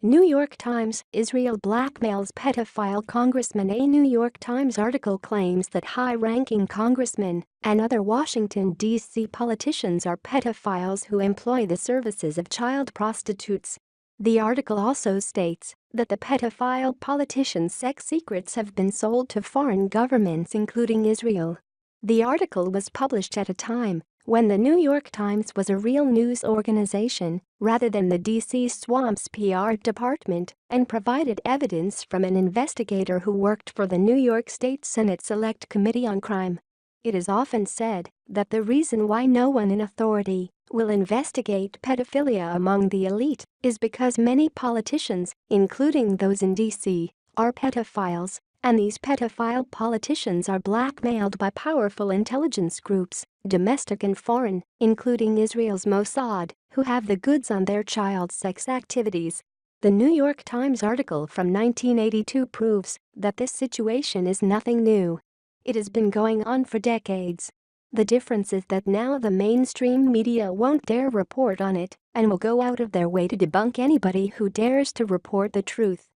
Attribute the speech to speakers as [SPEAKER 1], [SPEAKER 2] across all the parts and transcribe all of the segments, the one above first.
[SPEAKER 1] New York Times, Israel blackmails pedophile congressmen. A New York Times article claims that high-ranking congressmen and other Washington, D.C. politicians are pedophiles who employ the services of child prostitutes. The article also states that the pedophile politicians' sex secrets have been sold to foreign governments including Israel. The article was published at a time when the New York Times was a real news organization rather than the D.C. Swamp's PR department, and provided evidence from an investigator who worked for the New York State Senate Select Committee on Crime. It is often said that the reason why no one in authority will investigate pedophilia among the elite is because many politicians, including those in D.C., are pedophiles, and these pedophile politicians are blackmailed by powerful intelligence groups, domestic and foreign, including Israel's Mossad, who have the goods on their child sex activities. The New York Times article from 1982 proves that this situation is nothing new. It has been going on for decades. The difference is that now the mainstream media won't dare report on it and will go out of their way to debunk anybody who dares to report the truth.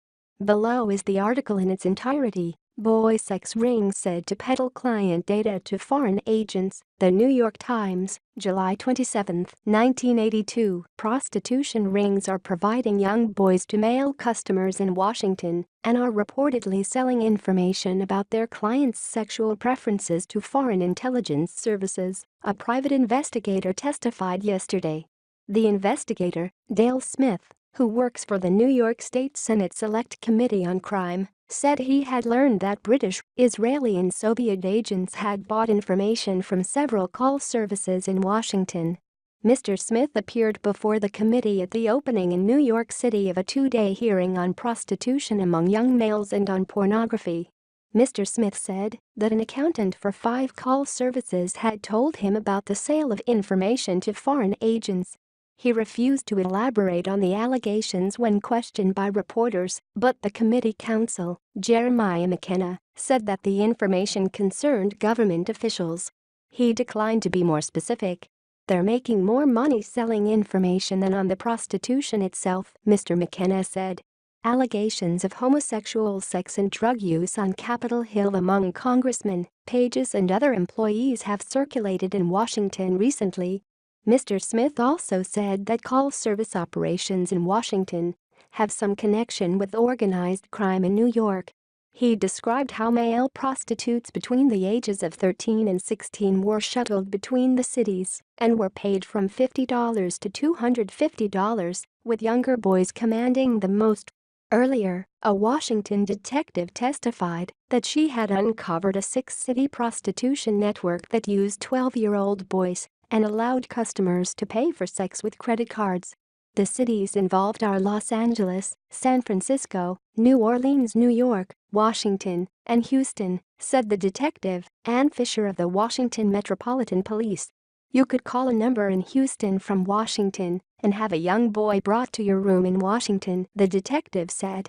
[SPEAKER 1] Below is the article in its entirety. Boy sex rings said to peddle client data to foreign agents. The New York Times, July 27, 1982. Prostitution rings are providing young boys to male customers in Washington and are reportedly selling information about their clients' sexual preferences to foreign intelligence services, a private investigator testified yesterday. The investigator, Dale Smith, who works for the New York State Senate Select Committee on Crime, said he had learned that British, Israeli and Soviet agents had bought information from several call services in Washington. Mr. Smith appeared before the committee at the opening in New York City of a two-day hearing on prostitution among young males and on pornography. Mr. Smith said that an accountant for 5 call services had told him about the sale of information to foreign agents. He refused to elaborate on the allegations when questioned by reporters, but the committee counsel, Jeremiah McKenna, said that the information concerned government officials. He declined to be more specific. They're making more money selling information than on the prostitution itself, Mr. McKenna said. Allegations of homosexual sex and drug use on Capitol Hill among congressmen, pages and other employees have circulated in Washington recently. Mr. Smith also said that call service operations in Washington have some connection with organized crime in New York. He described how male prostitutes between the ages of 13 and 16 were shuttled between the cities and were paid from $50 to $250, with younger boys commanding the most. Earlier, a Washington detective testified that she had uncovered a 6-city prostitution network that used 12-year-old boys and allowed customers to pay for sex with credit cards. The cities involved are Los Angeles, San Francisco, New Orleans, New York, Washington, and Houston, said the detective, Ann Fisher of the Washington Metropolitan Police. You could call a number in Houston from Washington and have a young boy brought to your room in Washington, the detective said.